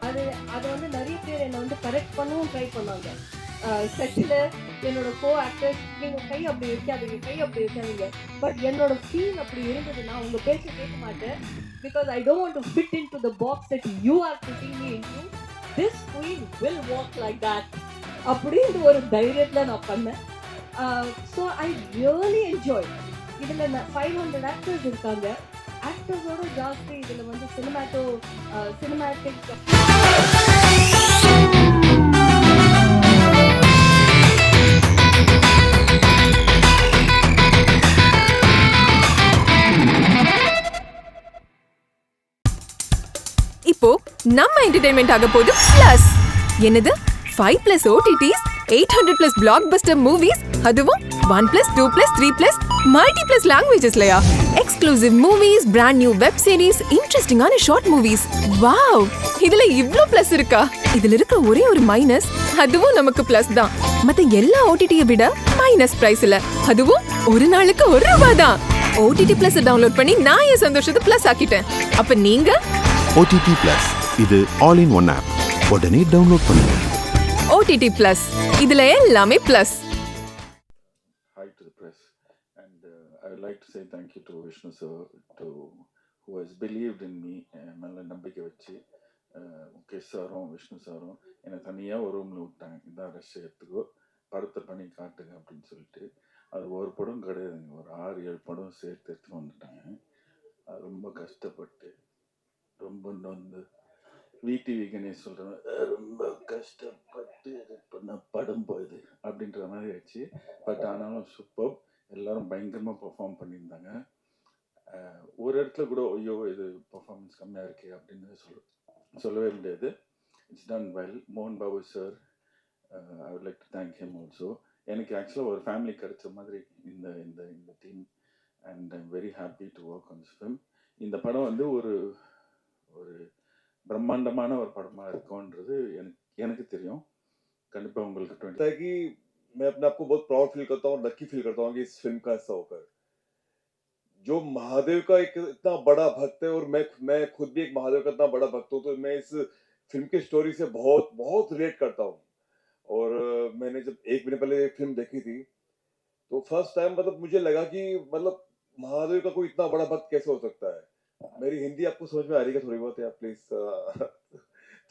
அது அது வந்து நிறைய பேர் என்னை வந்து கரெக்ட் பண்ணவும் ட்ரை பண்ணாங்க. செட்டில் என்னோட கோ ஆக்டர்ஸ் நீங்கள் கை அப்படி வைக்காதீங்க, கை அப்படி வைக்காதீங்க. பட் என்னோட ஃபீல் அப்படி இருந்தது. நான் உங்கள் பேச்சை கேட்க மாட்டேன். Because I don't want to fit in to the box that you are putting me in to. This queen will walk like that அப்படின்ற ஒரு தைரியத்தில் நான் பண்ணேன். So I really enjoy. இதில் 500 ஆக்டர்ஸ் இருக்காங்க. ஆக்டர்ஸோட ஜாஸ்தி இதில் வந்து சினிமேட்டிக் இப்போ நம்ம என்டர்டெயின்மெண்ட் ஆக போகுது பிளஸ். என்னது 5+ OTTs, 800+ பிளாக்பஸ்டர் மூவிஸ், அதுவும் 1+, 2+, 3+, மல்டி+ லாங்குவேஜஸ்லயா? Exclusive movies, brand new web series, இன்ட்ரெஸ்டிங்கான ஷார்ட் மூவிஸ். வாவ், இதுல இவ்ளோ பிளஸ் இருக்கா? இதுல இருக்க ஒரே ஒரு மைனஸ், அதுவும் நமக்கு பிளஸ் தான். மத்த எல்லா OTT-ய விட மைனஸ் பிரைஸ்ல, அதுவும் ஒரு நாளுக்கு ₹1 தான். OTT Plus டவுன்லோட் பண்ணி நான் என் சந்தோஷத்தை பிளஸ் ஆக்கிட்டேன். அப்ப நீங்க OTT Plus இது ஆல் இன் ஒன் ஆப். உடனே டவுன்லோட் பண்ணுங்க. OTT Plus இதுல எல்லாமே plus. Hi to the press, and I would like to say thank you to Vishnu sir who has believed in me. நல்ல நம்பிக்கை வச்சு முகேஷ் சாரும் விஷ்ணு சாரும் என்னை தனியாக ஒரு ரூமில் விட்டாங்க. இதான் ரெஸ்ட் எடுத்துக்கோ, படத்தை பண்ணி காட்டுங்க அப்படின்னு சொல்லிட்டு. அது ஒரு படம் கிடையாதுங்க, ஒரு 6-7 படம் சேர்த்து எடுத்துன்னு வந்துட்டாங்க. அது ரொம்ப கஷ்டப்பட்டு ரொம்ப நொந்து VTV கணேஷ் சொல்கிறேன், ரொம்ப கஷ்டப்பட்டு பண்ண படம் போகுது அப்படின்ற மாதிரி ஆச்சு. பட் ஆனாலும் சூப்பர், எல்லோரும் பயங்கரமாக பர்ஃபார்ம் பண்ணியிருந்தாங்க. ஒரு இடத்துல கூட ஐயோ இது பர்ஃபார்மன்ஸ் கம்மியாக இருக்கே அப்படின்னு சொல்லவே முடியாது. It's done well. மோகன் Babu sir, I would like to thank him also. எனக்கு ஆக்சுவலாக ஒரு ஃபேமிலி கிடைச்ச மாதிரி இந்த இந்த இந்த team, and I am very happy to work on this film. இந்த படம் வந்து ஒரு ஒரு பிரம்மாண்டமான ஒரு படமாக இருக்கும்ன்றது எனக்கு தெரியும். கண்டிப்பாக உங்களுக்கு कि मैं अपने आप को बहुत प्राउड फील करता हूँ, लकी फील करता हूँ कि इस फिल्म का हिस्सा होकर। जो महादेव का एक इतना बड़ा भक्त है, और मैं खुद भी एक महादेव का इतना बड़ा भक्त हूँ, तो मैं इस फिल्म की स्टोरी से बहुत बहुत रिलेट करता हूँ। और मैंने जब 1 महीने पहले फिल्म देखी थी, तो फर्स्ट टाइम मतलब मुझे लगा कि मतलब महादेव का कोई इतना बड़ा भक्त कैसे हो सकता है। मेरी हिंदी आपको समझ में आ रही है थोड़ी बहुत? या प्लीज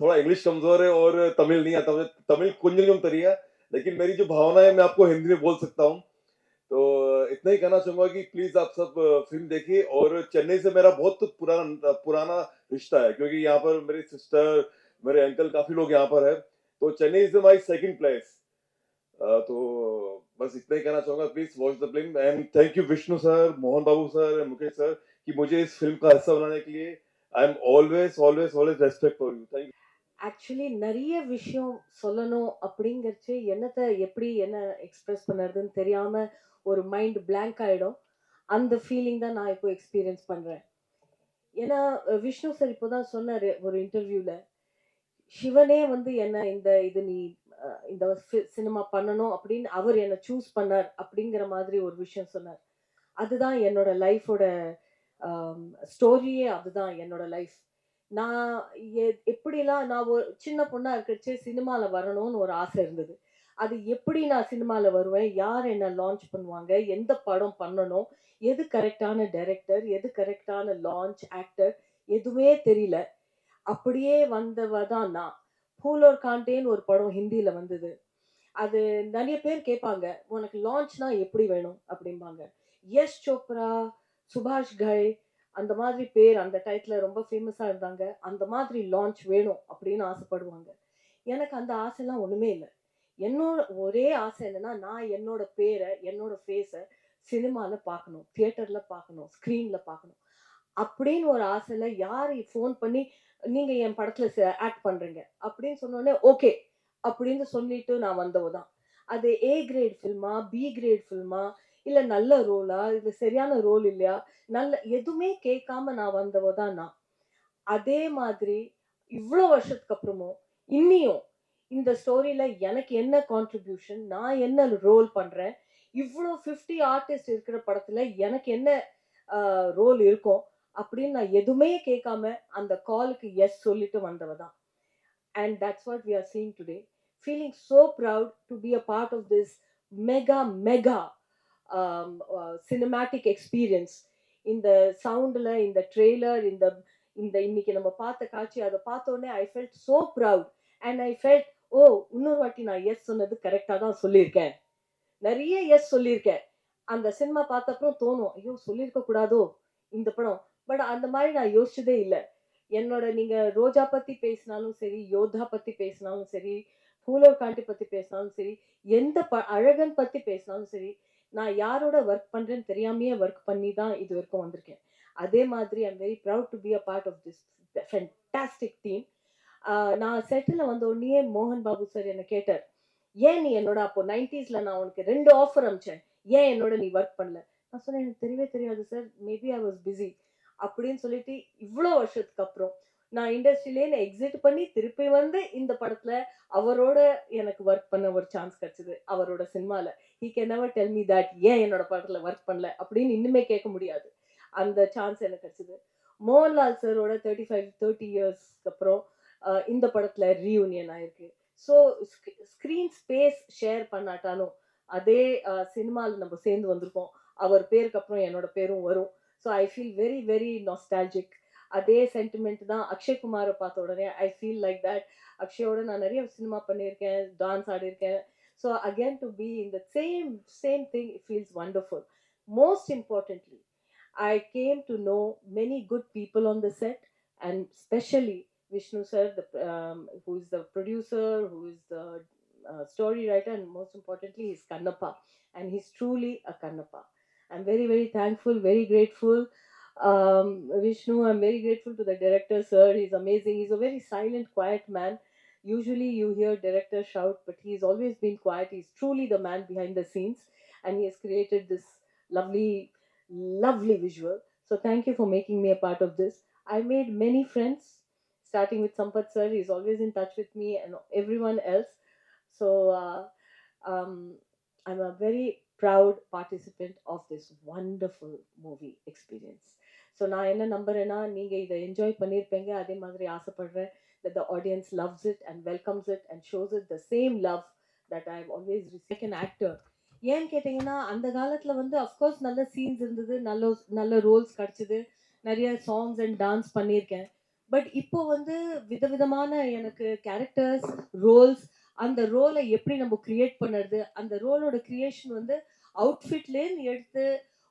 थोड़ा इंग्लिश कमजोर है और तमिल नहीं आता मुझे, तमिल कुंजम तरिया, लेकिन मेरी जो भावना है मैं आपको हिंदी में बोल सकता हूँ। तो इतना ही कहना चाहूंगा कि प्लीज आप सब फिल्म देखिए। और चेन्नई से मेरा बहुत पुराना रिश्ता है, क्योंकि यहाँ पर मेरी सिस्टर, मेरे अंकल, काफी लोग यहाँ पर है। तो Chennai is my second place. तो बस इतना ही कहना चाहूंगा, please watch the film. And thank you Vishnu sir, Mohan Babu sir, Mukesh sir, कि मुझे इस फिल्म का हिस्सा बनाने के लिए। I am always always always respect for you. Thank you. Actually நிறைய விஷயம் சொல்லணும் அப்படிங்கிறச்சு என்னத்தை எப்படி என்ன எக்ஸ்பிரஸ் பண்ணுறதுன்னு தெரியாம ஒரு மைண்ட் பிளாங்க் ஆயிடும். அந்த ஃபீலிங் தான் நான் இப்போ எக்ஸ்பீரியன்ஸ் பண்றேன். ஏன்னா விஷ்ணு சார் இப்போதான் சொன்னாரு ஒரு இன்டர்வியூல, சிவனே வந்து என்ன இது நீ இந்த சினிமா பண்ணணும் அப்படின்னு அவர் என்னை சூஸ் பண்ணார் அப்படிங்கிற மாதிரி ஒரு விஷயம் சொன்னார். அதுதான் என்னோட லைஃபோட ஸ்டோரியே, அதுதான் என்னோட லைஃப். நான் எப்படிலாம் நான் ஒரு சின்ன பொண்ணா இருக்கச்சு சினிமாவில் வரணும்னு ஒரு ஆசை இருந்தது. அது எப்படி நான் சினிமாவில் வருவேன், யார் என்ன லான்ச் பண்ணுவாங்க, எந்த படம் பண்ணணும், எது கரெக்டான டைரக்டர், எது கரெக்டான லான்ச் ஆக்டர், எதுவுமே தெரியல. அப்படியே வந்தவ தான் நான். பூலோர் காண்டேன்னு ஒரு படம் ஹிந்தியில வந்தது. அது நிறைய பேர் கேட்பாங்க, உனக்கு லான்ச்னா எப்படி வேணும் அப்படிம்பாங்க. யஷ் சோப்ரா, சுபாஷ் கய், அந்த மாதிரி பேர் அந்த டைட்டில் ரொம்ப ஃபேமஸாக இருந்தாங்க. அந்த மாதிரி லான்ச் வேணும் அப்படின்னு ஆசைப்படுவாங்க. எனக்கு அந்த ஆசைலாம் ஒன்றுமே இல்லை. என்னோட ஒரே ஆசை என்னன்னா, நான் என்னோட பேரை, என்னோட ஃபேஸை சினிமாவில் பார்க்கணும், தியேட்டரில் பார்க்கணும், ஸ்க்ரீனில் பார்க்கணும் அப்படின்னு ஒரு ஆசையில் யார் ஃபோன் பண்ணி நீங்கள் என் படத்தில் ஆக்ட் பண்ணுறீங்க அப்படின்னு சொன்னோடனே ஓகே அப்படின்னு சொல்லிட்டு நான் வந்தவ தான். அது A கிரேட் ஃபில்மா, B கிரேட் ஃபில்மா, இல்லை நல்ல ரோலா, இல்லை சரியான ரோல் இல்லையா, நல்ல எதுவுமே கேட்காம நான் வந்தவ தான் நான். அதே மாதிரி இவ்வளோ வருஷத்துக்கு அப்புறமும் இன்னியும் இந்த ஸ்டோரியில எனக்கு என்ன கான்ட்ரிபியூஷன், நான் என்ன ரோல் பண்றேன், இவ்வளோ 50 ஆர்டிஸ்ட் இருக்கிற படத்துல எனக்கு என்ன ரோல் இருக்கும் அப்படின்னு நான் எதுவுமே கேட்காம அந்த காலுக்கு எஸ் சொல்லிட்டு வந்தவ தான். and that's what we are seeing today. Feeling so proud to be a part of this mega cinematic experience. இந்த சவுண்டில், இந்த ட்ரெய்லர், இந்த இன்னைக்கு நம்ம பார்த்த காட்சி, அதை பார்த்தோன்னே I felt so proud. And I felt, oh, இன்னொரு வாட்டி நான் எஸ் சொன்னது கரெக்டாக தான் சொல்லியிருக்கேன். நிறைய எஸ் சொல்லியிருக்கேன். அந்த சினிமா பார்த்தப்பறம் தோணும், ஐயோ சொல்லியிருக்க கூடாதோ இந்த படம். பட் அந்த மாதிரி நான் யோசிச்சதே இல்லை. என்னோட நீங்கள் ரோஜா பற்றி பேசினாலும் சரி, யோதா பற்றி பேசினாலும் சரி, பூலோர் காண்டி பற்றி பேசினாலும் சரி, எந்த அழகன் பற்றி பேசினாலும் சரி, நான் யாரோட ஒர்க் பண்ணுறேன்னு தெரியாமையே ஒர்க் பண்ணி தான் இது வரைக்கும் வந்திருக்கேன். அதே மாதிரி I'm very proud to be a part of this fantastic team. நான் செட்டில் வந்த உடனே மோகன் பாபு சார் என்னை கேட்டார், ஏன் நீ என்னோட அப்போ 90s நான் உனக்கு 2 ஆஃபர் அமிச்சேன், ஏன் என்னோட நீ ஒர்க் பண்ணல? நான் சொன்னேன், எனக்கு தெரியவே தெரியாது sir, maybe I was busy அப்படின்னு சொல்லிட்டு. இவ்வளோ வருஷத்துக்கு அப்புறம் நான் இண்டஸ்ட்ரியிலேருந்து எக்ஸிட் பண்ணி திருப்பி வந்து இந்த படத்துல அவரோட எனக்கு ஒர்க் பண்ண ஒரு சான்ஸ் கிடைச்சது. அவரோட சினிமால he can never tell me that ஏன் என்னோட படத்துல ஒர்க் பண்ணல அப்படின்னு இன்னுமே கேட்க முடியாது. அந்த சான்ஸ் எனக்கு கிடைச்சது. மோகன்லால் சாரோட 30 இயர்ஸ்க்கு அப்புறம் இந்த படத்துல ரீயூனியன் ஆயிருக்கு. ஸோ ஸ்க்ரீன் ஸ்பேஸ் ஷேர் பண்ணாட்டாலும் அதே சினிமாவில் நம்ம சேர்ந்து வந்திருக்கோம். அவர் பேருக்கு அப்புறம் என்னோட பேரும் வரும். So I feel very very nostalgic. அதே சென்டிமெண்ட் தான் அக்ஷய்குமாரை பார்த்த உடனே ஐ ஃபீல் லைக் தட். அக்ஷயோட நான் நிறைய சினிமா பண்ணியிருக்கேன், டான்ஸ் ஆடியிருக்கேன். So again to be in the same thing, it feels wonderful. Most importantly, I came to know many good people on the set, and especially Vishnu sir, who is the producer, who is the story writer, and most importantly, he's Kannappa, and he's truly a Kannappa. I'm very, very thankful, very grateful. Vishnu, I'm very grateful to the director, sir. He's amazing. He's a very silent, quiet man. Usually you hear directors shout, but he's always been quiet. He's truly the man behind the scenes, and he has created this lovely visual. So thank you for making me a part of this. I made many friends, starting with Sampath sir. He's always in touch with me and everyone else. So I'm a very proud participant of this wonderful movie experience. So நான் என்ன நம்புறேன்னா, நீங்கள் இதை enjoy பண்ணியிருப்பீங்க. அதே மாதிரி ஆசைப்படுறேன் that the audience loves it and welcomes it and shows it the same love that I've always received. An actor, ஏன்னு கேட்டிங்கன்னா, அந்த காலத்தில் வந்து அஃப்கோர்ஸ் நல்ல சீன்ஸ் இருந்தது, நல்ல ரோல்ஸ் கிடச்சிது, நிறைய சாங்ஸ் அண்ட் டான்ஸ் பண்ணியிருக்கேன். பட் இப்போ வந்து விதவிதமான எனக்கு கேரக்டர்ஸ், ரோல்ஸ், அந்த ரோலை எப்படி நம்ம கிரியேட் பண்ணுறது, அந்த ரோலோட கிரியேஷன் வந்து அவுட்ஃபிட்லேருந்து எடுத்து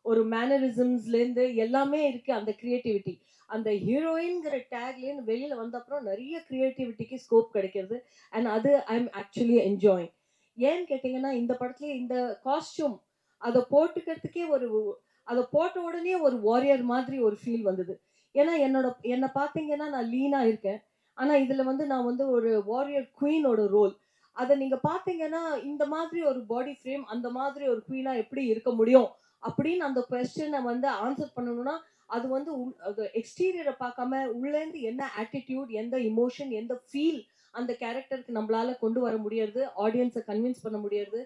ஒரு மேனரிசம்ஸ்லேருந்து எல்லாமே இருக்குது. அந்த க்ரியேட்டிவிட்டி, அந்த ஹீரோயின்கிற டேக்லேருந்து வெளியில் வந்த அப்புறம் நிறைய க்ரியேட்டிவிட்டிக்கு ஸ்கோப் கிடைக்கிறது. அண்ட் அது ஐ எம் ஆக்சுவலி என்ஜாயிங். ஏன்னு கேட்டிங்கன்னா, இந்த படத்துல இந்த காஸ்டியூம் அதை போட்டுக்கிறதுக்கே அதை போட்ட உடனே ஒரு வாரியர் மாதிரி ஒரு ஃபீல் வந்தது. ஏன்னா என்னை பார்த்தீங்கன்னா நான் லீனாக இருக்கேன், ஆனால் இதில் வந்து நான் வந்து ஒரு வாரியர் குவீனோட ரோல். அதை நீங்கள் பார்த்தீங்கன்னா இந்த மாதிரி ஒரு பாடி ஃப்ரேம், அந்த மாதிரி ஒரு குவீனாக எப்படி இருக்க முடியும் அப்படின்னு அந்த கொஸ்டினை வந்து ஆன்சர் பண்ணணும்னா, அது வந்து அது எக்ஸ்டீரியரை பார்க்காம உள்ளேருந்து என்ன ஆட்டிடியூட், எந்த இமோஷன், எந்த ஃபீல் அந்த கேரக்டருக்கு நம்மளால கொண்டு வர முடியாது, ஆடியன்ஸை கன்வின்ஸ் பண்ண முடியாது.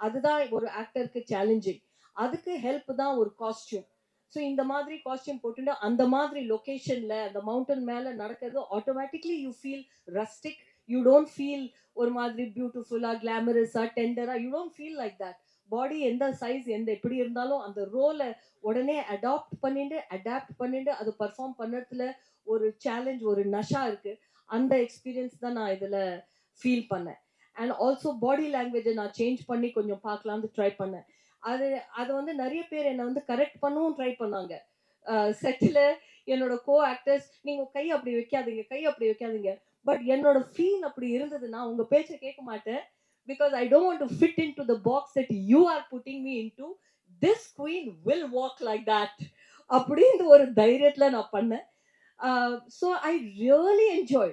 அதுதான் ஒரு ஆக்டருக்கு சேலஞ்சிங். அதுக்கு ஹெல்ப் தான் ஒரு காஸ்டியூம். ஸோ இந்த மாதிரி காஸ்டியூம் போட்டுட்டு அந்த மாதிரி லொக்கேஷனில் அந்த மவுண்டன் மேலே நடக்கிறது, automatically you feel rustic. You don't feel ஒரு மாதிரி பியூட்டிஃபுல்லாக, கிளாமரஸாக, டெண்டராக. You don't feel like that. Body எந்த சைஸ், எப்படி இருந்தாலும் அந்த ரோலை உடனே அடாப்ட் பண்ணிட்டு அதை பர்ஃபார்ம் பண்ணுறதுல ஒரு சேலஞ்ச், ஒரு நஷா இருக்குது. அந்த எக்ஸ்பீரியன்ஸ் தான் நான் இதில் ஃபீல் பண்ணேன். அண்ட் ஆல்சோ பாடி லாங்குவேஜை நான் சேஞ்ச் பண்ணி கொஞ்சம் பார்க்கலான்னு ட்ரை பண்ணேன். அது வந்து நிறைய பேர் என்னை வந்து கரெக்ட் பண்ணவும் ட்ரை பண்ணாங்க. செட்டில் என்னோட கோ ஆக்டர்ஸ், நீங்கள் கை அப்படி வைக்காதீங்க. பட் என்னோட ஃபீல் அப்படி இருந்தது, நான் உங்கள் பேச்சை கேட்க மாட்டேன். Because I don't want to fit in to the box that you are putting me in to. This queen will walk like that அப்படின்னு ஒரு தைரியத்தில் நான் பண்ணேன். So I really enjoy.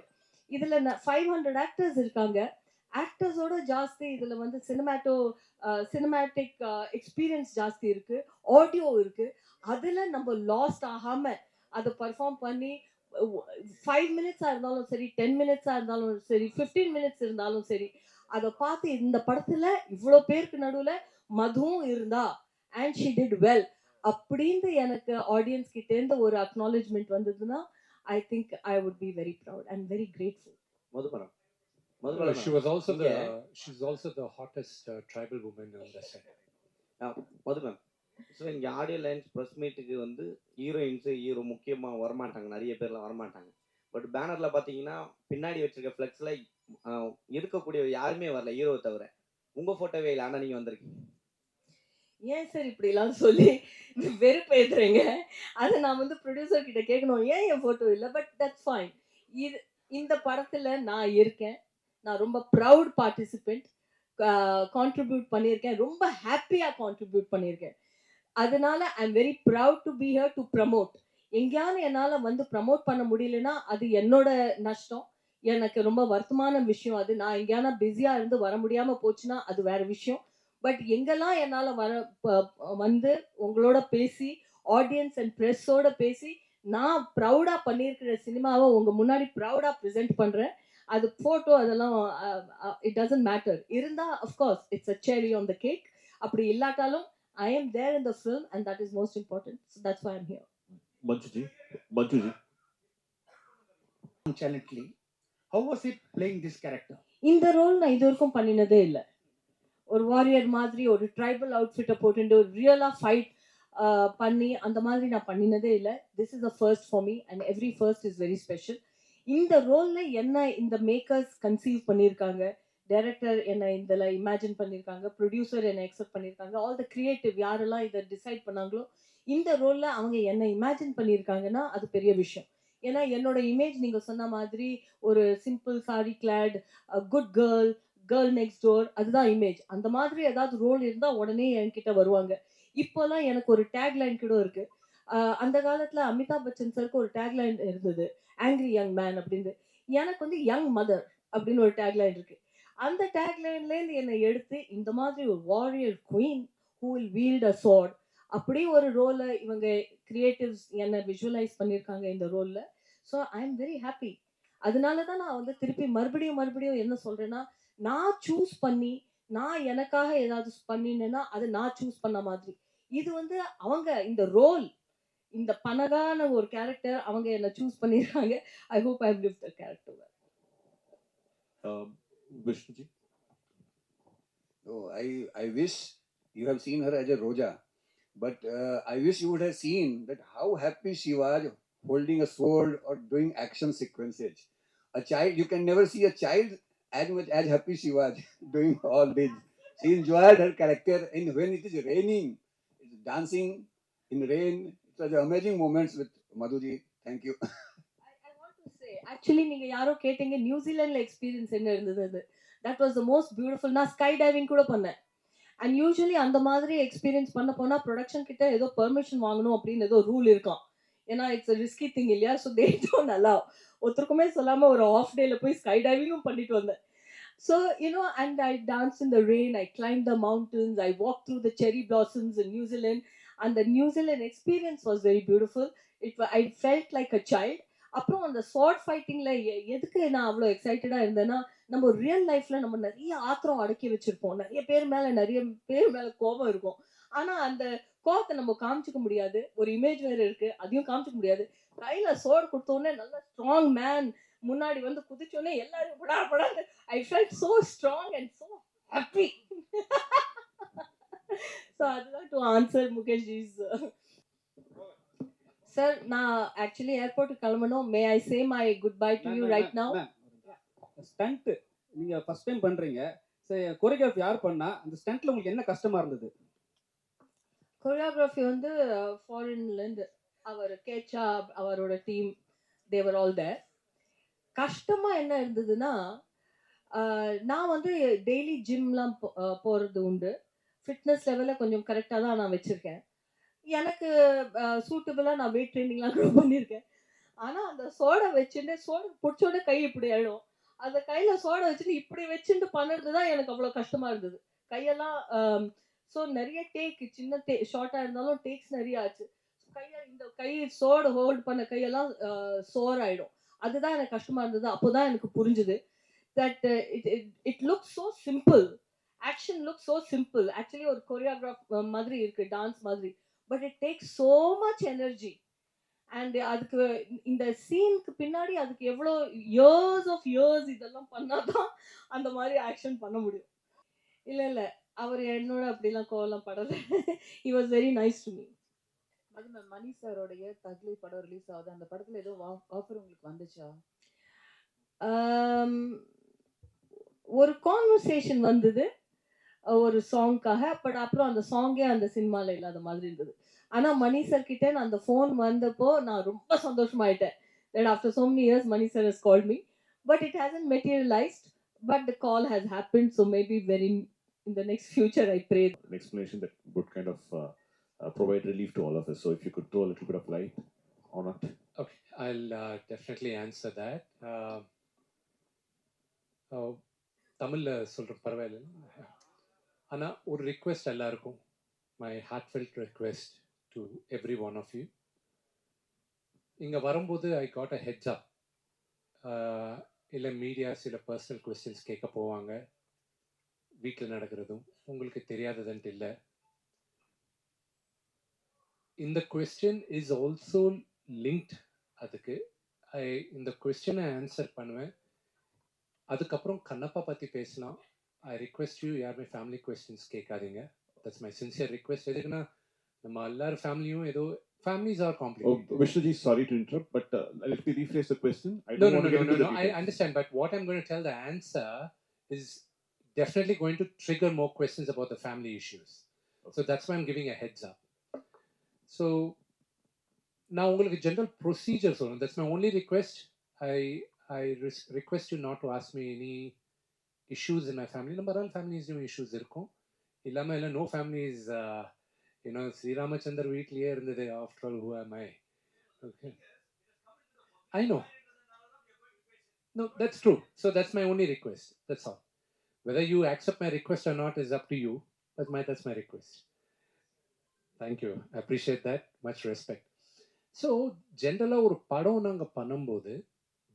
இதில் 500 ஆக்டர்ஸ் இருக்காங்க. ஆக்டர்ஸோட ஜாஸ்தி இதில் வந்து சினிமேட்டிக் எக்ஸ்பீரியன்ஸ் ஜாஸ்தி இருக்குது, ஆடியோ இருக்குது. அதில் நம்ம லாஸ்ட் ஆகாமல் அதை பர்ஃபார்ம் பண்ணி 5 மினிட்ஸாக இருந்தாலும் சரி, 10 மினிட்ஸாக இருந்தாலும் சரி, 15 மினிட்ஸ் இருந்தாலும் சரி, அதை பார்த்து இந்த படத்தில் இவ்வளோ பேருக்கு நடுவில் மதுவும் இருந்தா அண்ட் ஷி டிட் வெல் அப்படின்னு எனக்கு ஆடியன்ஸ் கிட்டேருந்து ஒரு அக்னாலேஜ்மெண்ட் வந்ததுன்னா, I think I would be very proud and very grateful. மதுபனம், Madhubala She was also இங்க she's also the hottest tribal woman on the set. Madhu ma'am. So இங்கே audio lines press மீட்டுக்கு வந்து hero முக்கியமாக வரமாட்டாங்க, நிறைய பேர்லாம் வரமாட்டாங்க. பட் பேனரில் பார்த்தீங்கன்னா பின்னாடி வச்சிருக்க ஃப்ளெக்ஸில் இருக்கக்கூடிய யாருமே வரல, ஹீரோவை தவிர. உங்கள் ஃபோட்டோவே இல்லை, ஆனால் நீங்கள் வந்திருக்கீங்க. ஏன் சார் இப்படிலாம் சொல்லி வெறுப்பேத்துறீங்க? அதை நான் வந்து ப்ரொடியூசர் கிட்ட கேட்கணும், ஏன் என் ஃபோட்டோ இல்லை? But that's fine. இது இந்த படத்தில் நான் இருக்கேன். நான் ரொம்ப ப்ரவுட் பார்ட்டிசிபெண்ட். கான்ட்ரிபியூட் பண்ணியிருக்கேன், ரொம்ப ஹாப்பியாக கான்ட்ரிபியூட் பண்ணியிருக்கேன். அதனால ஐ am very proud to be here to promote. எங்கேயாவது என்னால் வந்து ப்ரமோட் பண்ண முடியலன்னா அது என்னோட நஷ்டம். எனக்கு ரொம்ப வருத்தமான விஷயம் அது. நான் எங்கேயானா பிஸியாக இருந்து வர முடியாமல் போச்சுன்னா அது வேற விஷயம். பட் எங்கெல்லாம் என்னால் வந்து உங்களோட பேசி ஆடியன்ஸ் அண்ட் ப்ரெஸ்ஸோட பேசி நான் ப்ரௌடாக பண்ணியிருக்கிற சினிமாவை உங்கள் முன்னாடி ப்ரௌடாக ப்ரெசென்ட் பண்ணுறேன். அது ஃபோட்டோ அதெல்லாம் இட் டசன்ட் மேட்டர். இருந்தால் அஃப்கோர்ஸ் இட்ஸ் அ செரி ஆன் த கேக். அப்படி இல்லாட்டாலும் I am there in the film and that is most important. So that's why I'm here. Manjuji, Challengely, how was it playing this character? இந்த role நான் இது வரைக்கும் பண்ணினதே இல்லை. ஒரு warrior மாதிரி ஒரு ட்ரைபல் அவுட்ஃபிட்டை போட்டு ஒரு ரியலாக ஃபைட் பண்ணி அந்த மாதிரி நான் பண்ணினதே இல்லை. This is the first for me and every first is very special. இந்த ரோலில் என்ன இந்த மேக்கர்ஸ் கன்சீவ் பண்ணியிருக்காங்க, டைரக்டர் என்னை இதில் இமேஜின் பண்ணியிருக்காங்க, ப்ரொடியூசர் என்னை எக்ஸெப்ட் பண்ணியிருக்காங்க, ஆல் த கிரியேட்டிவ் யாரெல்லாம் இதை டிசைட் பண்ணாங்களோ இந்த ரோலில் அவங்க என்னை இமேஜின் பண்ணியிருக்காங்கன்னா அது பெரிய விஷயம். ஏன்னா என்னோட இமேஜ் நீங்கள் சொன்ன மாதிரி ஒரு simple sari clad good girl next door, அதுதான் இமேஜ். அந்த மாதிரி ஏதாவது ரோல் இருந்தால் உடனே என்கிட்ட வருவாங்க. இப்போல்லாம் எனக்கு ஒரு டேக்லைன் கூட இருக்கு. அந்த காலத்தில் அமிதாப் பச்சன் சருக்கு ஒரு டேக்லைன் இருந்தது, ஆங்க்ரி யங் மேன் அப்படின்னு. எனக்கு வந்து யங் மதர் அப்படின்னு ஒரு டேக்லைன் இருக்கு. அந்த டேக்லைன்லேருந்து என்னை எடுத்து இந்த மாதிரி ஒரு warrior queen who will wield a sword அப்படி ஒரு ரோலை இவங்க கிரியேட்டிவ்ஸ் என்னை விஷுவலைஸ் பண்ணியிருக்காங்க இந்த ரோலில். So I am very happy. அதனால தான் நான் வந்து திருப்பி மறுபடியும் என்ன சொல்கிறேன்னா, நான் சூஸ் பண்ணி நான் எனக்காக ஏதாவது பண்ணினேன்னா அது நான் சூஸ் பண்ண மாதிரி. இது வந்து அவங்க இந்த ரோல் இந்த பனகான ஒரு கேரக்டர் அவங்க என்னை சூஸ் பண்ணியிருக்காங்க. I hope I have lived the character. Vishnuji. Oh, I wish you have seen her as a Roja, but I wish you would have seen that how happy she was holding a sword or doing action sequences. A child, you can never see a child as much as happy she was doing all this. She enjoyed her character, and when it is raining, it's dancing in rain. It was amazing moments with Madhuji. Thank you. Actually நீங்கள் யாரோ கேட்டீங்க நியூசிலாண்டில் experience என்ன இருந்தது. அது that was the most beautiful. நான் sky diving கூட பண்ணேன். And usually அந்த மாதிரி எக்ஸ்பீரியன்ஸ் பண்ண போனால் ப்ரொடக்ஷன் கிட்ட ஏதோ பெர்மிஷன் வாங்கணும் அப்படின்னு ஏதோ ரூல் இருக்கான். ஏன்னா இட்ஸ் ரிஸ்கி திங் இல்லையா. So they don't allow. ஒருத்தருக்குமே சொல்லாமல் ஒரு ஆஃப் டேல போய் ஸ்கை டைவிங்கும் பண்ணிட்டு வந்தேன். So you know and I dance in the rain, I claim the mountains, I walk through the செரி பிளாசம்ஸ் இன் நியூசிலாண்ட். அந்த New Zealand experience was very beautiful. I felt like a child. அப்புறம் அந்த ஸ்வாட் ஃபைட்டிங்கில் எதுக்கு நான் அவ்வளோ எக்ஸைட்டடாக இருந்தேன்னா, நம்ம ரியல் லைஃப்பில் நம்ம நிறைய ஆத்திரம் அடக்கி வச்சுருப்போம், நிறைய பேர் மேலே கோபம் இருக்கும். ஆனால் அந்த கோபத்தை நம்ம காமிச்சிக்க முடியாது. ஒரு இமேஜ் வேறு இருக்குது, அதையும் காமிச்சிக்க முடியாது. கையில் சோடு கொடுத்தோடனே நல்ல ஸ்ட்ராங் மேன் முன்னாடி வந்து குதிச்சோடனே எல்லாரும் படாது. I felt so strong and so happy. So அதுதான் டு ஆன்சர் முகேஷ் ஜிஸ். சார் நான் ஆக்சுவலி ஏர்போர்ட்டுக்கு கிளம்பணும். May I say my good bye to you right now. Stunt நீங்கள் ஃபர்ஸ்ட் டைம் பண்ணுறீங்க, சரி கொரியோகிராஃபி யார் பண்ணா? அந்த ஸ்டண்ட்டில் உங்களுக்கு என்ன கஷ்டமாக இருந்தது? கொரியோகிராஃபி வந்து ஃபாரின்லேருந்து அவர் கேச்சா அவரோட டீம் தேவர் ஆல் தேர். கஷ்டமாக என்ன இருந்ததுன்னா, நான் வந்து டெய்லி ஜிம்லாம் போகிறது உண்டு. ஃபிட்னஸ் லெவலில் கொஞ்சம் கரெக்டாக தான் நான் வச்சுருக்கேன். எனக்கு சூட்டபுளாக நான் வெயிட் ட்ரைனிங்லாம் கூட பண்ணியிருக்கேன். ஆனால் அந்த சோடை வச்சுட்டு சோடை பிடிச்சோட கை இப்படி ஆயிடும். அந்த கையில் சோடை வச்சுட்டு இப்படி வச்சுட்டு பண்ணுறது தான் எனக்கு அவ்வளோ கஷ்டமாக இருந்தது. கையெல்லாம் ஸோ நிறைய டேக், சின்ன ஷார்ட்டாக இருந்தாலும் டேக்ஸ் நிறைய ஆச்சு. இந்த கை சோடை ஹோல்ட் பண்ண கையெல்லாம் சோர் ஆகிடும். அதுதான் எனக்கு கஷ்டமாக இருந்தது. அப்போ தான் எனக்கு புரிஞ்சுது that it look so simple, action look so simple. Actually ஒரு கொரியோகிராஃப் மாதிரி இருக்குது, டான்ஸ் மாதிரி. But it takes so much energy. And அதுக்கு இந்த சீனுக்கு பின்னாடி அதுக்கு எவ்வளோ இயர்ஸ் ஆஃப் இயர்ஸ் இதெல்லாம் பண்ணாதான் அந்த மாதிரி ஆக்ஷன் பண்ண முடியும். இல்ல இல்ல, அவர் என்னோட அப்படிலாம் கோவலாம் படல. He was very nice to me. அது மேம் மணி சாரோடைய தக்லி படம் ரிலீஸ் ஆகுது. அந்த படத்துல ஏதோ ஆஃபர் உங்களுக்கு வந்துச்சா? ஒரு கான்வர்சேஷன் வந்தது ஒரு சாங்க்காக. பட் அப்புறம் அந்த சாங்கே அந்த சினிமாவில் இல்லாத மாதிரி இருந்தது. ஆனால் மணி சார் கிட்ட நான் அந்த ஃபோன் வந்தப்போ நான் ரொம்ப சந்தோஷமாயிட்டேன். that after so many years Mani sir has called me, but it hasn't materialized, but the call has happened, so maybe very in the next future I pray. An explanation that would kind of provide relief to all of us. So if you could throw a little bit of light on it. Okay, I'll definitely answer that. தமிழில் சொல்கிற பரவாயில்ல. ஆனால் ஒரு request எல்லாருக்கும், my heartfelt request to every one of you. இங்கே வரும்போது I got a heads அப். இல்லை media சில பர்சனல் கொஸ்டின்ஸ் கேட்க போவாங்க. வீட்டில் நடக்கிறதும் உங்களுக்கு தெரியாததுன்ட்டு இல்லை. இந்த கொஸ்டின் இஸ் ஆல்சோ லிங்க்ட். அதுக்கு இந்த கொஸ்டினை ஆன்சர் பண்ணுவேன். அதுக்கப்புறம் கண்ணப்பா பற்றி பேசலாம். ஐ ரிக்வெஸ்ட் யூ யாருமே ஃபேமிலி கொஸ்டின்ஸ் கேட்காதீங்க. That's my sincere request. எதுக்குன்னா நம்ம எல்லாரும் ஃபேமிலியும் ஏதோ families are complicated. Oh, Vishnuji, sorry to interrupt, but let me rephrase the question. I don't want to get into the details. I understand, but what I'm going to tell the answer is definitely going to trigger more questions about the family issues. Okay. So that's why I'm giving a heads up. So now உங்களுக்கு general procedure சொல்லணும். That's my only request. I request you not to ask me any issues in my family. நம்ம all families issues இருக்கும். இல்லாம இல்ல no families Sri Ramachandar வீட்லயே இருந்தது. After all, who am I? Okay. I know. No, that's true. So that's my only request. That's all. Whether you accept my request or not is up to you. That's my request. Thank you. I appreciate that. Much respect. So, generally, ஒரு படம் நாங்க பண்ணும்போது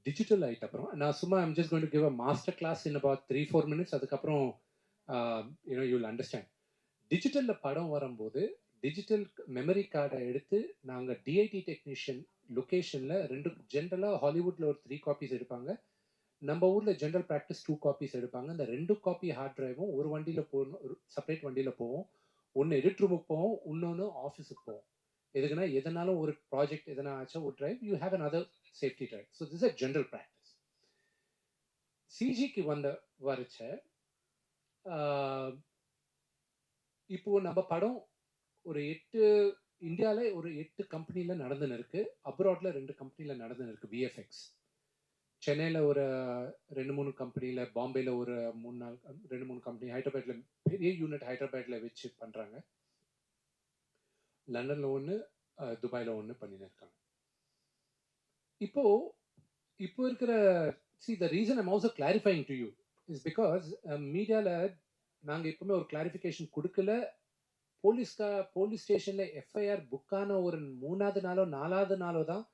digital ஆயிட்ட அப்புறம் நான் சும்மா I'm just going to give a master class in about 3-4 minutes. அதுக்கப்புறம் you'll understand. டிஜிட்டலில் படம் வரும்போது டிஜிட்டல் மெமரி கார்டை எடுத்து நாங்கள் டிஐடி டெக்னீஷியன் லொக்கேஷனில் 2 ஜென்ரலாக ஹாலிவுட்டில் ஒரு 3 காப்பீஸ் எடுப்பாங்க. நம்ம ஊரில் ஜென்ரல் ப்ராக்டிஸ் 2 காப்பீஸ் எடுப்பாங்க. அந்த 2 காப்பி ஹார்ட் டிரைவும் ஒரு வண்டியில் போகணும், ஒரு செப்பரேட் வண்டியில் போவோம். ஒன்று எடிட் ரூமுக்கு போவோம், இன்னொன்று ஆஃபீஸுக்கு போவோம். எதுக்குன்னா எதனாலும் ஒரு ப்ராஜெக்ட் எதனா ஆச்சா ஒரு drive you have another safety drive. So this a general practice. சிஜிக்கு வரைச்ச இப்போ நம்ம படம் ஒரு 8 இந்தியாவில் ஒரு 8 கம்பெனியில் நடந்துன்னு இருக்கு. அப்ராட்ல 2 கம்பெனியில் நடந்துன்னு இருக்கு. விஎஃப்எக்ஸ் சென்னையில் ஒரு 2-3 கம்பெனியில், பாம்பேயில் ஒரு 2-3 கம்பெனி, ஹைதராபாத்தில் பெரிய யூனிட் ஹைதராபாத்தில் வச்சு பண்ணுறாங்க. லண்டனில் ஒன்று, துபாயில் ஒன்று பண்ணின்னு இருக்காங்க. இப்போ இருக்கிற the reason I'm also clarifying to you is because மீடியாவில் நாங்கள் எப்பவுமே ஒரு கிளாரிஃபிகேஷன் கொடுக்கல. போலீஸ் ஸ்டேஷனில் எஃப்ஐஆர் புக்கான ஒரு 3வது நாளோ 4வது நாளோ தான்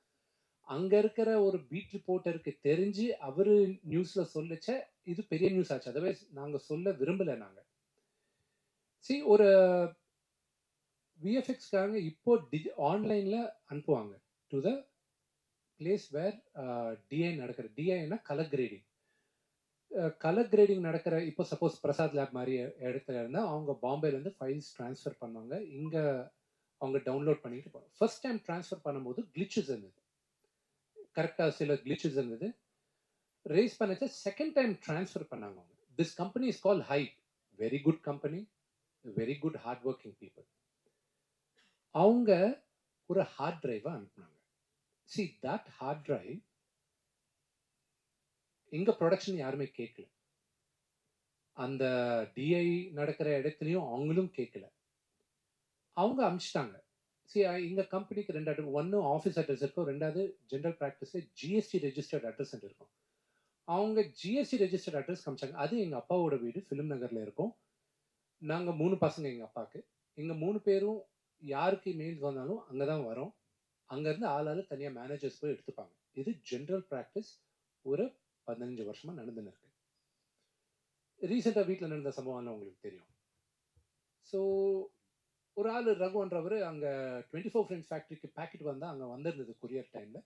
அங்கே இருக்கிற ஒரு பீட் ரிப்போர்ட்டருக்கு தெரிஞ்சு அவர் நியூஸில் சொல்லிச்ச இது பெரிய நியூஸ் ஆச்சு. அதர்வைஸ் நாங்கள் சொல்ல விரும்பலை. நாங்கள் ஒரு விஎஃப்எக்ஸ்க்காக இப்போ ஆன்லைனில் அனுப்புவாங்க to the place where DI நடக்கிற. டிஐனா கலர் கிரேடிங். கலர் கிரேடிங் நடக்கிற இப்போ சப்போஸ் பிரசாத் லேப் மாதிரி இடத்துல இருந்தால் அவங்க பாம்பேலேருந்து ஃபைல்ஸ் ட்ரான்ஸ்ஃபர் பண்ணுவாங்க. இங்கே அவங்க டவுன்லோட் பண்ணிட்டு போவாங்க. ஃபர்ஸ்ட் டைம் ட்ரான்ஸ்ஃபர் பண்ணும்போது கிளிச்சஸ் இருந்தது. கரெக்டாக சில கிளிச்சஸ் இருந்தது. ரேஸ் பண்ணச்ச செகண்ட் டைம் ட்ரான்ஸ்ஃபர் பண்ணாங்க அவங்க. This company is call hype. Very good company, very good hard working people. அவங்க ஒரு ஹார்ட் டிரைவை அனுப்புனாங்க. that ஹார்ட் டிரைவ் எங்க ப்ரொடக்ஷன் யாருமே கேட்கல. அந்த டிஐ நடக்கிற இடத்துலையும் அவங்களும் கேட்கல. அவங்க அனுப்பிச்சிட்டாங்க. எங்க கம்பெனிக்கு 2 அட்ரஸ், ஒன்று ஆஃபீஸ் அட்ரஸ் இருக்கும், 2வது ஜென்ரல் ப்ராக்டிஸில் ஜிஎஸ்டி ரெஜிஸ்டர்ட் அட்ரஸ் இருக்கும். அவங்க ஜிஎஸ்டி ரெஜிஸ்டர்ட் அட்ரஸ் காமிச்சாங்க. அது எங்கள் அப்பாவோட வீடு ஃபிலிம் நகரில் இருக்கும். நாங்கள் 3 பசங்க எங்கள் அப்பாவுக்கு. எங்கள் 3 பேரும் யாருக்கு மெயில்ஸ் வந்தாலும் அங்கே தான் வரோம். அங்கேருந்து ஆளால் தனியாக மேனேஜர்ஸ் போய் எடுத்துப்பாங்க. இது ஜென்ரல் ப்ராக்டிஸ் ஒரு 15 வருஷமாக நடந்துன்னு இருக்கு. ரீசெண்டாக வீட்டில் நடந்த சம்பவம்லாம் உங்களுக்கு தெரியும். ஸோ ஒரு ஆள் ரகுன்றவர் அங்கே 24 ஃப்ரெண்ட்ஸ் ஃபேக்ட்ரிக்கு பேக்கெட் வந்தால் அங்கே வந்திருந்தது கொரியர் டைமில்.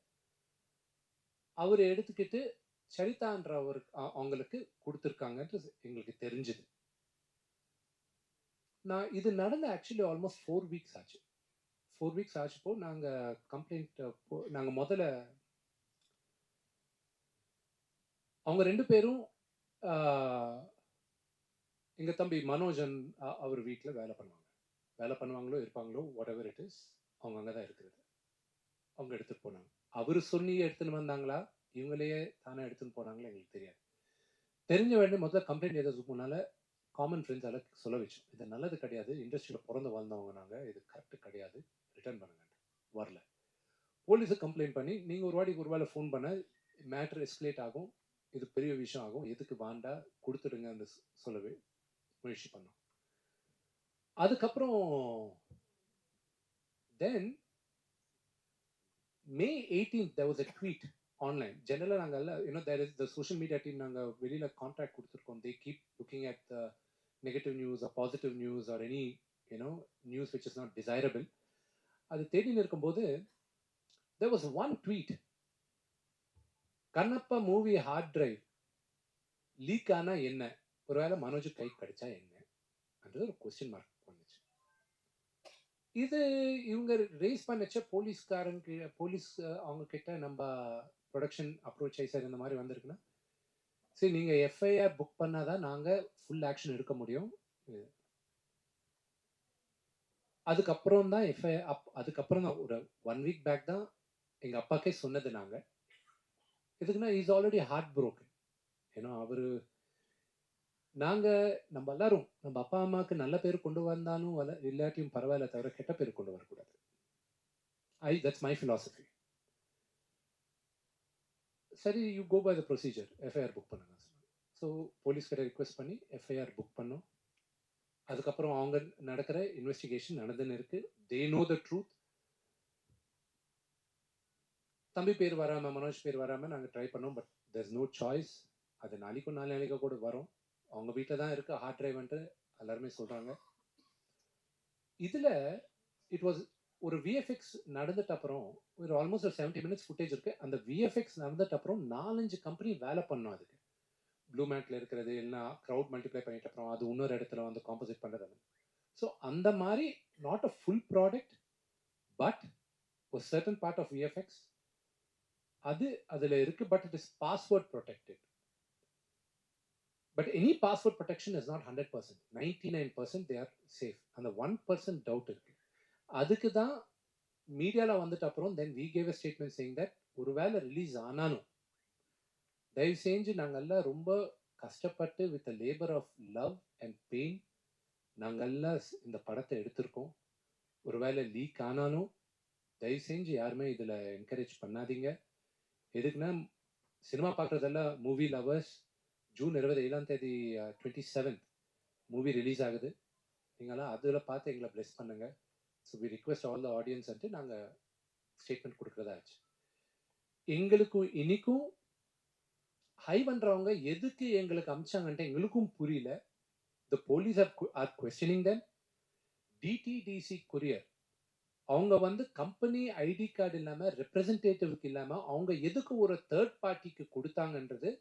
அவர் எடுத்துக்கிட்டு சரிதான்றவர் அவங்களுக்கு கொடுத்துருக்காங்கன்ட்டு எங்களுக்கு தெரிஞ்சுது. இது நடந்த ஆக்சுவலி ஆல்மோஸ்ட் 4 வீக்ஸ் ஆச்சு. 4 வீக்ஸ் ஆச்சுப்போ நாங்கள் கம்ப்ளைண்ட் நாங்கள் முதல்ல அவங்க 2 பேரும் எங்கள் தம்பி மனோஜன் அவர் வீட்டில் வேலை பண்ணுவாங்களோ இருப்பாங்களோ வாட் எவர் இட் இஸ், அவங்க அங்கே தான் இருக்கிறது. அவங்க எடுத்துகிட்டு போனாங்க. அவர் சொல்லி எடுத்துன்னு வந்தாங்களா இவங்களையே தானே எடுத்துன்னு போனாங்களா எங்களுக்கு தெரியாது. தெரிஞ்ச உடனே முதல்ல கம்ப்ளைண்ட் எழுதுறதுக்கு முன்னால் காமன் ஃப்ரெண்ட்ஸால் சொல்ல வச்சோம், இது நல்லது கிடையாது, இண்டஸ்ட்ரியில் பிறந்து வாழ்ந்தவங்க நாங்கள், இது கரெக்டு கிடையாது, ரிட்டர்ன் பண்ணுங்க. வரல. போலீஸுக்கு கம்ப்ளைண்ட் பண்ணி நீங்கள் ஒரு வாட்டி ஒரு வேளை ஃபோன் பண்ண மேட்ரு எஸ்கலேட் ஆகும், இது பெரிய விஷயம் ஆகும், எதுக்கு வாண்டா கொடுத்துடுங்க அந்த சொல்லவே முயற்சி பண்ணோம். அதுக்கப்புறம் தென் May 18th there was a tweet online. Generally நாங்கள் there is the social media team நாங்கள் வெளியில் கான்ட்ராக்ட் கொடுத்துருக்கோம். They keep looking at the negative news or positive news or any news which is not desirable. அது தேடின்னு இருக்கும்போது there was one tweet, Kannappa movie hard drive leak ஆனா என்ன, ஒருவேளை மனோஜ் கை கடிச்சா என்ன என்றது ஒரு கொஸ்டின் மார்க் வந்துச்சு. இது இவங்க ரேஸ் பண்ணச்ச போலீஸ் அவங்க கிட்ட நம்ம ப்ரொடக்ஷன் அப்ரோச் ஆகி சார் இந்த மாதிரி வந்திருக்குன்னா சரி நீங்கள் எஃப்ஐஆர் புக் பண்ணாதான் நாங்கள் ஃபுல் ஆக்ஷன் எடுக்க முடியும். அதுக்கப்புறம் தான் அதுக்கப்புறம் தான் ஒரு 1 வீக் பேக் தான் எங்கள் அப்பாக்கே சொன்னது. நாங்கள் எதுக்குன்னா இஸ் ஆல்ரெடி ஹார்ட் ப்ரோக்கன். ஏன்னா அவர் நம்ம எல்லாரும் நம்ம அப்பா அம்மாவுக்கு நல்ல பேர் கொண்டு வந்தாலும் இல்லாட்டியும் பரவாயில்ல, தவிர கெட்ட பேர் கொண்டு வரக்கூடாது. That's my philosophy. சரி, you go by the procedure, FIR book பண்ணுங்க. ஸோ போலீஸ் கிட்ட ரிக்வெஸ்ட் பண்ணி எஃப்ஐஆர் புக் பண்ணோம். அதுக்கப்புறம் அவங்க நடக்கிற இன்வெஸ்டிகேஷன் நடந்துன்னு இருக்கு. They know the truth. தம்பி பேர் வராமல் மனோஜ் பேர் வராமல் நாங்கள் ட்ரை பண்ணோம். But there is no choice. அது நாளைக்கு கூட வரும். அவங்க வீட்டில் தான் இருக்குது ஹார்ட் டிரைவ்ன்ட்டு எல்லாருமே சொல்கிறாங்க. இதில் இட் வாஸ் ஒரு விஎஃப்எக்ஸ் நடந்துட்டு அப்புறம் ஒரு ஆல்மோஸ்ட் ஒரு 70 minutes ஃபுட்டேஜ் இருக்குது. அந்த விஎஃப்எக்ஸ் நடந்துட்டு அப்புறம் 4-5 கம்பெனி வேலை பண்ணோம். அதுக்கு ப்ளூ மேட்டில் இருக்கிறது இல்லைன்னா க்ரௌட் மல்டிப்ளை பண்ணிட்டு அப்புறம் அது இன்னொரு இடத்துல வந்து காம்போசிட் பண்ணுறது. ஸோ அந்த மாதிரி not a full product but ஒரு சர்டன் பார்ட் ஆஃப் விஎஃப்எக்ஸ் அது அதில் இருக்குது. But it is password protected. But any password protection is not 100%. 99% they are safe. And the 1% doubt இருக்கு. அதுக்கு தான் மீடியாவில் வந்துட்டு அப்புறம் then we gave a statement saying that ஒருவேளை ரிலீஸ் ஆனாலும் தயவு செஞ்சு நாங்கள்லாம் ரொம்ப கஷ்டப்பட்டு with a labour of love and pain நாங்கள்லாம் இந்த படத்தை எடுத்திருக்கோம். ஒருவேளை லீக் ஆனாலும் தயவு செஞ்சு யாருமே இதில் என்கரேஜ் பண்ணாதீங்க. எதுக்குன்னா சினிமா பார்க்குறதெல்லாம் movie lovers. June 27 27 movie release ஆகுது. நீங்களாம் அதில் பார்த்து எங்களை பிளெஸ் பண்ணுங்க. So we request all the ஆடியன்ஸ்ன்ட்டு நாங்கள் ஸ்டேட்மெண்ட் கொடுக்குறதா ஆச்சு. எங்களுக்கும் இன்னைக்கும் ஹை பண்ணுறவங்க எதுக்கு எங்களுக்கு அமிச்சாங்கன்ட்டு எங்களுக்கும் புரியல. The police are questioning them. DTDC courier அவங்க வந்து கம்பெனி ஐடி கார்டு இல்லாமல் ரெப்ரசன்டேட்டிவ்க்கு இல்லாமல் அவங்க எதுக்கு ஒரு தேர்ட் பார்ட்டிக்கு கொடுத்தாங்கன்றது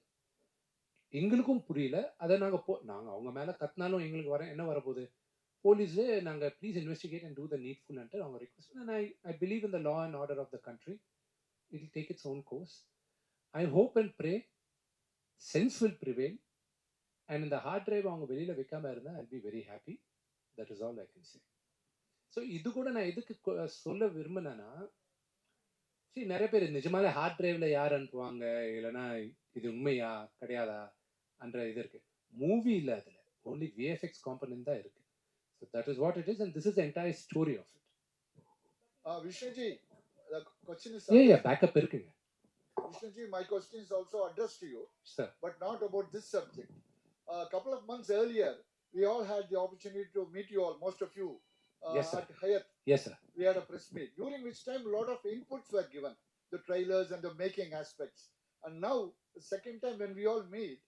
எங்களுக்கும் புரியல. அதை நாங்கள் அவங்க மேலே கத்தினாலும் எங்களுக்கு என்ன வரப்போகுது, போலீஸு நாங்கள் please investigate and do the நீட்ஃபுல்ன்ட்டு அவங்க request. And I believe in the law and order of the country. It will take its own course. I hope and pray sense will prevail. And இந்த hard drive அவங்க வெளியில் வைக்காமல் இருந்தால் I be very happy. That is all I can say. So இது கூட நான் எதுக்கு சொல்ல விரும்பினேன்னா, சரி நிறைய பேர் நிஜமாலே ஹார்ட் டிரைவில் யார் அனுப்புவாங்க இல்லைன்னா இது உண்மையா கிடையாதா என்ற இது இருக்கு. மூவி இல்லை, அதில் ஓன்லி விஎஃப்எக்ஸ் காம்பனன்ட் தான் இருக்கு. So that is what it is and this is the entire story of it. Vishnuji, the question is backup இருக்குங்க. Vishnuji, my question is also addressed to you, sir, but not about this subject. A couple of months earlier, we all had the opportunity to meet you all, most of you, yes, sir, at Hyatt. Yes, sir. We had a press meet, during which time a lot of inputs were given, the trailers and the making aspects. And now, the second time when we all meet,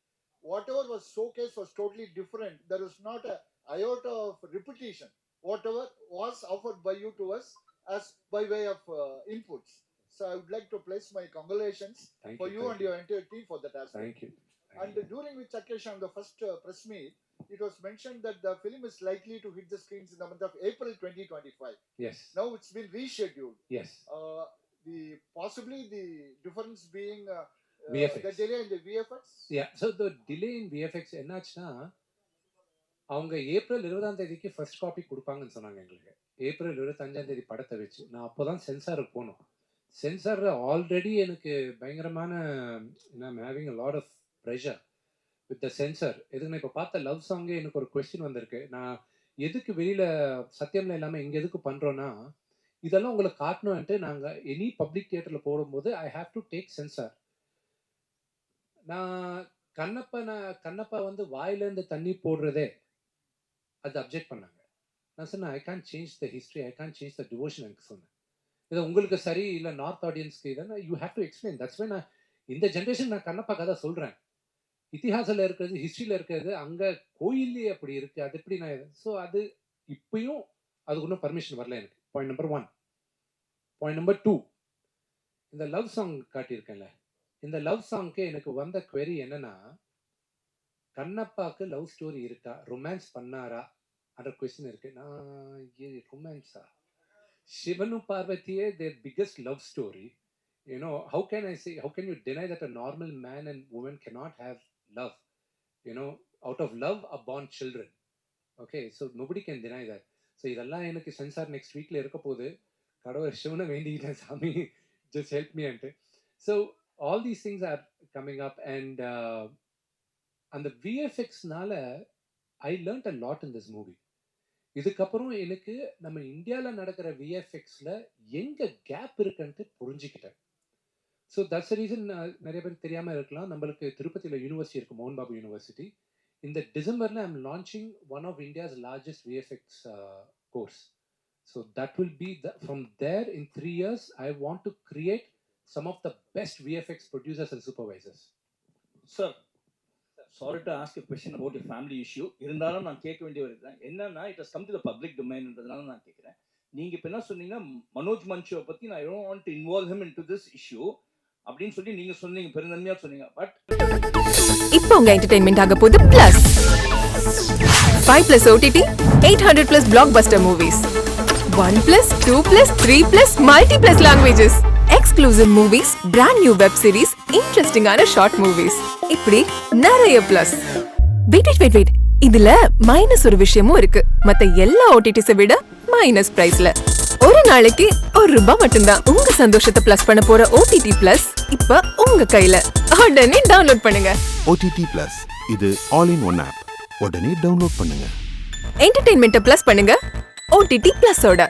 whatever was showcased was totally different. There was not a iota of repetition. whatever was offered by you to us as by way of inputs. So I would like to place my congratulations for you and your entire team for that aspect. Thank you. And during which occasion, the first press meet, it was mentioned that the film is likely to hit the screens in the month of April 2025. Yes. Now it's been rescheduled. Yes. Possibly the difference being VFX. the delay in the VFX. Yeah. So the delay in VFX என்னாச்சுன்னா அவங்க April 20ஆம் தேதிக்கு first copy கொடுப்பாங்கன்னு சொன்னாங்க எங்களுக்கு. April 25ஆம் தேதி படத்தை வச்சு நான் அப்போதான் சென்சாருக்கு போனோம். சென்சார் ஆல்ரெடி எனக்கு பயங்கரமான I'm having a lot of pressure with the censor. எதுக்கு இப்போ பார்த்த லவ் சாங்கே எனக்கு ஒரு கொஸ்டின் வந்திருக்கு. நான் எதுக்கு வெளியில் சத்தியம்ல இல்லாமல் இங்கே எதுக்கு பண்ணுறோன்னா இதெல்லாம் உங்களுக்கு காட்டணும்ன்ட்டு நாங்கள் எனி பப்ளிக் தியேட்டரில் போடும்போது I have to take sensor. நான் கண்ணப்பா வந்து வாயிலேருந்து தண்ணி போடுறதே அது அப்ஜெக்ட் பண்ணாங்க. நான் சொன்னேன் I can change the history, I can change the devotion. எனக்கு சொன்னேன் இது உங்களுக்கு சரி இல்லை நார்த் ஆடியன்ஸ்க்கு இதெல்லாம் you have to explain. That's why நான் இந்த ஜென்ரேஷன் நான் கண்ணப்பா கதை சொல்கிறேன். இத்திஹாசில் இருக்கிறது ஹிஸ்ட்ரியில் இருக்கிறது அங்கே கோயிலே அப்படி இருக்குது. அது எப்படி நான் ஸோ அது இப்பயும் அதுக்கு ஒன்றும் பர்மிஷன் வரல எனக்கு. Point number 1. பாயிண்ட் நம்பர் 2, இந்த லவ் சாங் காட்டியிருக்கேன்ல, இந்த லவ் சாங்க்கு எனக்கு வந்த query என்னன்னா கண்ணப்பாக்கு லவ் ஸ்டோரி இருக்கா, ரொமான்ஸ் பண்ணாரா அன்ற கொஸ்டின் இருக்கு. நான் ரொமான்ஸா சிவனும் பார்வதியே their biggest love story. You know, how can you deny that a normal man and woman cannot have love? You know, out of love are born children. Okay, so nobody can deny that. So இதெல்லாம் எனக்கு sensor next வீக்ல இருக்க போகுது. கடவுள் சிவனை வேண்டிக்கிட்டேன், சாமி just help me ante. So all these things are coming up and அந்த VFX-னால I learned a lot in this movie. இதுக்கப்புறம் எனக்கு நம்ம இந்தியாவில் நடக்கிற VFX-ல எங்க கேப் இருக்குன்ட்டு புரிஞ்சுக்கிட்டேன். So that's the reason. நிறைய பேர் தெரியாமல் இருக்கலாம், நம்மளுக்கு திருப்பதியில் யூனிவர்சிட்டி இருக்குது, மோகன் பாபு யூனிவர்சிட்டி. இந்த டிசம்பரில் I am launching one of India's largest VFX course. So that will be from there in 3 years I want to create some of the best VFX producers and supervisors. Sir, sorry to ask a question about a family issue. இருந்தாலும் நான் கேட்க வேண்டிய வருது என்னன்னா it has come to the public domain ன்றதுனால நான் கேட்குறேன். நீங்க இப்போ என்ன சொன்னீங்க, மனோஜ் மன்ஷோவை பற்றி நான் I don't want to involve him into this issue அப்படின்னு சொல்லி நீங்க சொன்னீங்க, பெருந்தன்மையாக சொன்னீங்க. பட் இப்போ உங்க என்டர்டெயின்மெண்ட் ஆக போகுது plus 5+ OTT 800+ blockbuster movies 1+, 2+, 3+, multi+ languages, exclusive movies, brand new web series, interesting ஆன short movies, இப்படி நிறைய பிளஸ். வெயிட் இதுல மைனஸ் ஒரு விஷயமும் இருக்கு. மத்த எல்லா ஓடிடிஸை விட மைனஸ் பிரைஸ்ல ஒரு நாளைக்கு ₹1 மட்டும்தான். உங்க சந்தோஷத்தை பிளஸ் பண்ண போற OTT பிளஸ் இப்ப உங்க கையில. உடனே டவுன்லோட் பண்ணுங்க. OTT Plus இது ஆல் இன் ஒன் ஆப். உடனே டவுன்லோட் பண்ணுங்க. என்டர்டெயின்மெண்ட்டை பிளஸ் பண்ணுங்க OTT பிளஸோட.